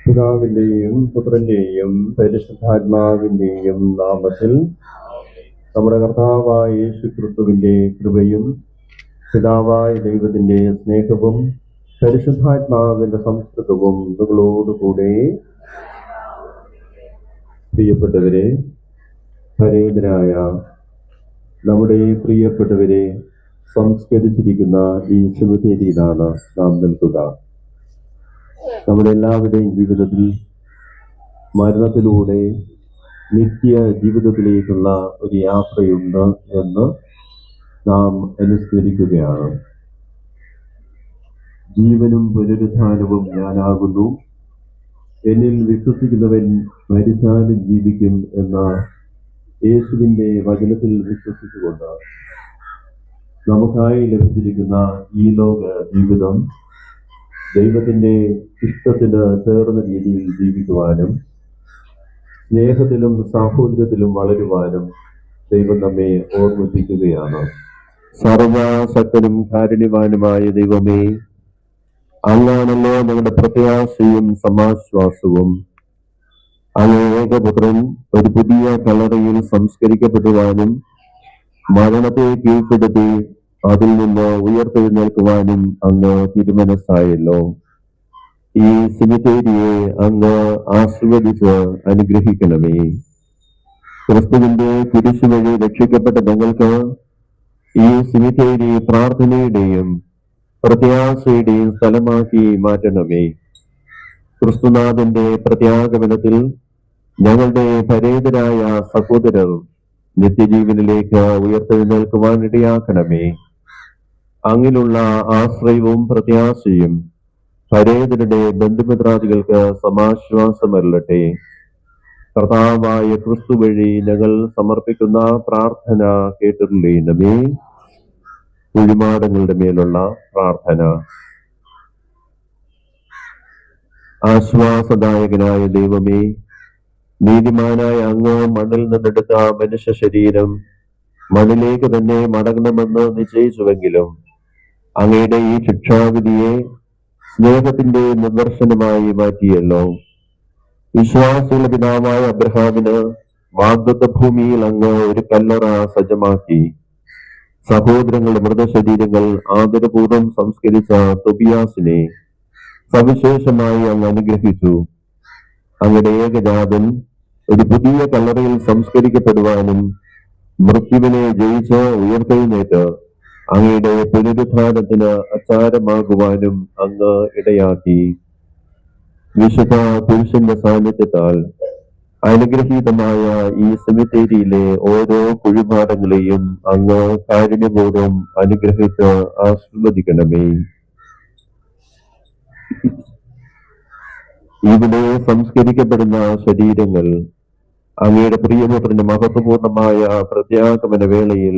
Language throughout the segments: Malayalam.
പിതാവിന്റെയും പുത്രന്റെയും പരിശുദ്ധാത്മാവിന്റെയും നാമത്തിൽ നമ്മുടെ കർത്താവായ യേശുക്രിസ്തുവിന്റെ കൃപയും പിതാവായ ദൈവത്തിന്റെ സ്നേഹവും പരിശുദ്ധാത്മാവിന്റെ സംസ്കൃതവും നിങ്ങളോടുകൂടെ. പ്രിയപ്പെട്ടവരെ, പരേതരായ നമ്മുടെ പ്രിയപ്പെട്ടവരെ സംസ്കരിച്ചിരിക്കുന്ന ഈ സെമിത്തേരിയിലാണ് നാം നിൽക്കുക. നമ്മുടെ എല്ലാവരുടെയും ജീവിതത്തിൽ മരണത്തിലൂടെ നിത്യ ജീവിതത്തിലേക്കുള്ള ഒരു യാത്രയുണ്ട് എന്ന് നാം അനുസ്മരിക്കുകയാണ്. ജീവനും പുനരുത്ഥാനവും ഞാനാകുന്നു, എന്നിൽ വിശ്വസിക്കുന്നവൻ മരിച്ചാലും ജീവിക്കും എന്ന യേശുവിന്റെ വചനത്തിൽ വിശ്വസിച്ചുകൊണ്ട് നമുക്കായി ലഭിച്ചിരിക്കുന്ന ഈ ലോക ജീവിതം ദൈവത്തിന്റെ ഇഷ്ടത്തിന് ചേർന്ന രീതിയിൽ ജീവിക്കുവാനും സ്നേഹത്തിലും സാഹോദര്യത്തിലും വളരുവാനും ദൈവം നമ്മെ ഓർമ്മിപ്പിക്കുകയാണ്. സർവശക്തനും കാരുണ്യവാനുമായ ദൈവമേ, അങ്ങാണല്ലോ ഞങ്ങളുടെ പ്രത്യാശയും സമാശ്വാസവും. അങ്ങ് ഏകപുത്രൻ ഒരു പുതിയ കളറയിൽ സംസ്കരിക്കപ്പെടുവാനും മരണത്തെ കീഴ്പ്പെടുത്തി അതിൽ നിന്ന് ഉയർത്തെഴുന്നേൽക്കുവാനും അങ്ങ് തിരുമനസ്സായല്ലോ. ഈ സെമിത്തേരിയെ അങ്ങ് ആശീർവദിച്ച് അനുഗ്രഹിക്കണമേ. ക്രിസ്തുവിന്റെ കുരിശു വഴി രക്ഷിക്കപ്പെട്ട ഞങ്ങൾക്ക് ഈ സെമിത്തേരി പ്രാർത്ഥനയുടെയും പ്രത്യാശയുടെയും സ്ഥലമാക്കി മാറ്റണമേ. ക്രിസ്തുനാഥന്റെ പ്രത്യാഗമനത്തിൽ ഞങ്ങളുടെ പരേതരായ സഹോദരർ നിത്യജീവനിലേക്ക് ഉയർത്തെഴുന്നേൽക്കുവാൻ ഇടയാക്കണമേ. അങ്ങിലുള്ള ആശ്രയവും പ്രത്യാശയും പരേതരുടെ ബന്ധുമിത്രാദികൾക്ക് സമാശ്വാസമരളട്ടെ. കർത്താവായ ക്രിസ്തു വഴി ഞങ്ങൾ സമർപ്പിക്കുന്ന പ്രാർത്ഥന കേട്ടിട്ടുള്ളേ. കുഴിമാടങ്ങളുടെ മേലുള്ള പ്രാർത്ഥന. ആശ്വാസദായകനായ ദൈവമേ, നീതിമാനായ അങ്ങ് മണ്ണിൽ നിന്നെടുത്ത മനുഷ്യ ശരീരം മണ്ണിലേക്ക് തന്നെ മടങ്ങണമെന്ന് നിശ്ചയിച്ചുവെങ്കിലും അങ്ങയുടെ ഈ ശിക്ഷാവിധിയെ സ്നേഹത്തിന്റെ നിദർശനമായി മാറ്റിയല്ലോ. വിശ്വാസികളുടെ പിതാവായ അബ്രഹാമിന് വാഗ്ദത്ത ഭൂമിയിൽ അങ്ങ് ഒരു കല്ലറ സജ്ജമാക്കി. സഹോദരങ്ങളുടെ മൃതശരീരങ്ങൾ ആദരപൂർവ്വം സംസ്കരിച്ച തൊബിയാസിനെ സവിശേഷമായി അങ്ങ് അനുഗ്രഹിച്ചു. അങ്ങയുടെ ഏകജാതൻ ഒരു പുതിയ കല്ലറയിൽ സംസ്കരിക്കപ്പെടുവാനും മൃത്യുവിനെ ജയിച്ച് ഉയർത്തെഴുന്നേറ്റ് അങ്ങയുടെ പുനരുദ്ധാനത്തിന് അച്ചാരമാകുവാനും അങ്ങ് ഇടയാക്കി. വിശുദ്ധ പുരുഷന്റെ സാന്നിധ്യത്താൽ അനുഗ്രഹീതമായ ഈ സെമിത്തേരിയിലെ ഓരോ കുഴിമാടങ്ങളെയും അങ്ങ് കാരുണ്യപൂർവ്വം അനുഗ്രഹിച്ച് ആശീർവദിക്കണമേ. ഇവിടെ സംസ്കരിക്കപ്പെടുന്ന ശരീരങ്ങൾ അങ്ങയുടെ പ്രിയപുത്രന്റെ മഹത്വപൂർണമായ പ്രത്യാഗമന വേളയിൽ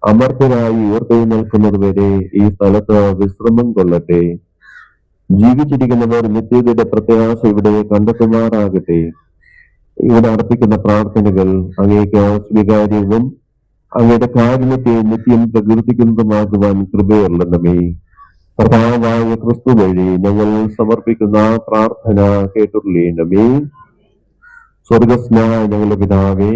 അമർത്യരായി ഉയർത്തെഴുന്നേൽക്കുന്നത് വരെ ഈ സ്ഥലത്ത് വിശ്രമം കൊള്ളട്ടെ. ജീവിച്ചിരിക്കുന്നവർ നിത്യതയുടെ പ്രത്യാശ ഇവിടെ കണ്ടെത്തുമാറാകട്ടെ. ഇവിടെ അർപ്പിക്കുന്ന പ്രാർത്ഥനകൾ അങ്ങേക്ക് സ്വീകാര്യവും അങ്ങയുടെ കാരുണ്യത്തെ നിത്യം പ്രകീർത്തിക്കുന്നതുമാകുവാൻ കൃപയുള്ളണമേ. കർത്താവായ ക്രിസ്തു വഴി ഞങ്ങൾ സമർപ്പിക്കുന്ന പ്രാർത്ഥന കേട്ടുള്ളണമേ. സ്വർഗസ്നായ ഞങ്ങളുടെ പിതാവേ,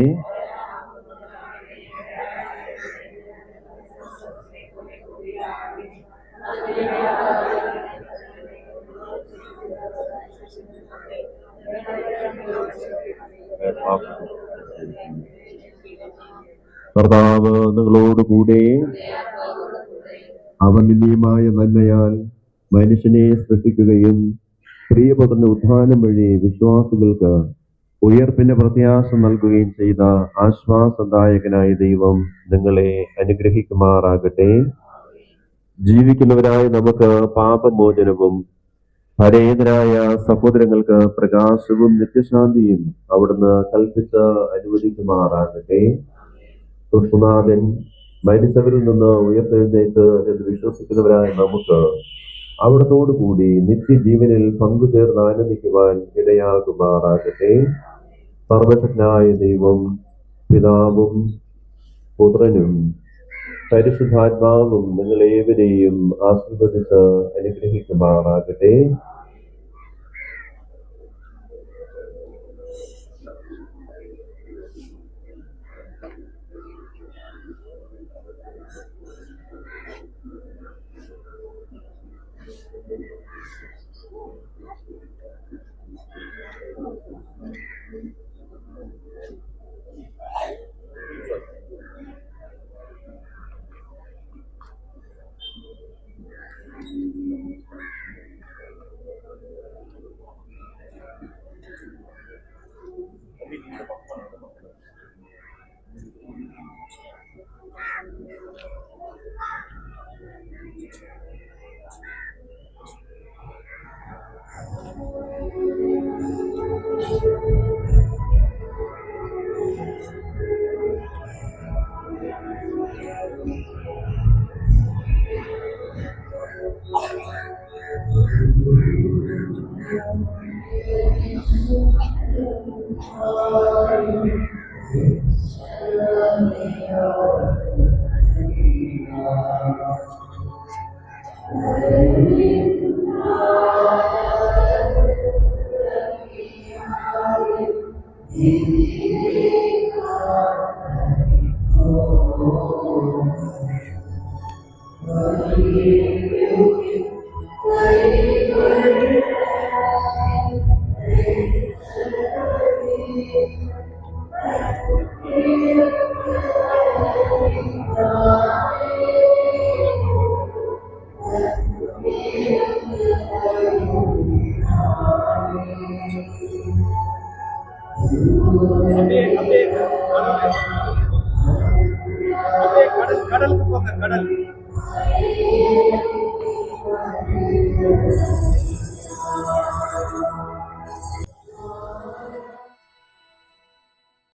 കർത്താവ് നിങ്ങളോടുകൂടെ അവൻ നിന്യമായ നന്മയാൽ മനുഷ്യനെ സൃഷ്ടിക്കുകയും പ്രിയപുത്രന്റെ ഉത്ഥാനം വഴി വിശ്വാസികൾക്ക് ഉയർപ്പിന്റെ പ്രത്യാശ നൽകുകയും ചെയ്ത ആശ്വാസദായകനായ ദൈവം നിങ്ങളെ അനുഗ്രഹിക്കുമാറാകട്ടെ. ജീവിക്കുന്നവരായ നമുക്ക് പാപമോചനവും പരേതരായ സഹോദരങ്ങൾക്ക് പ്രകാശവും നിത്യശാന്തിയും അവിടുന്ന് കൽപ്പിച്ച് അനുവദിക്കുമാറാകട്ടെ. ക്രിസ്തുനാഥൻ മരിച്ചവരിൽ നിന്ന് ഉയർത്തെഴുന്നേറ്റ് എന്ന് വിശ്വസിക്കുന്നവരായ നമുക്ക് അവിടത്തോടു കൂടി നിത്യജീവനിൽ പങ്കുചേർന്ന് ആനന്ദിക്കുവാൻ ഇടയാകുമാറാകട്ടെ. സർവശക്തനായ ദൈവം പിതാവും പുത്രനും പരിശുദ്ധാത്മാവും നിങ്ങളേവരെയും ആശീർവദിച്ച് അനുഗ്രഹിക്കുമാറാകട്ടെ.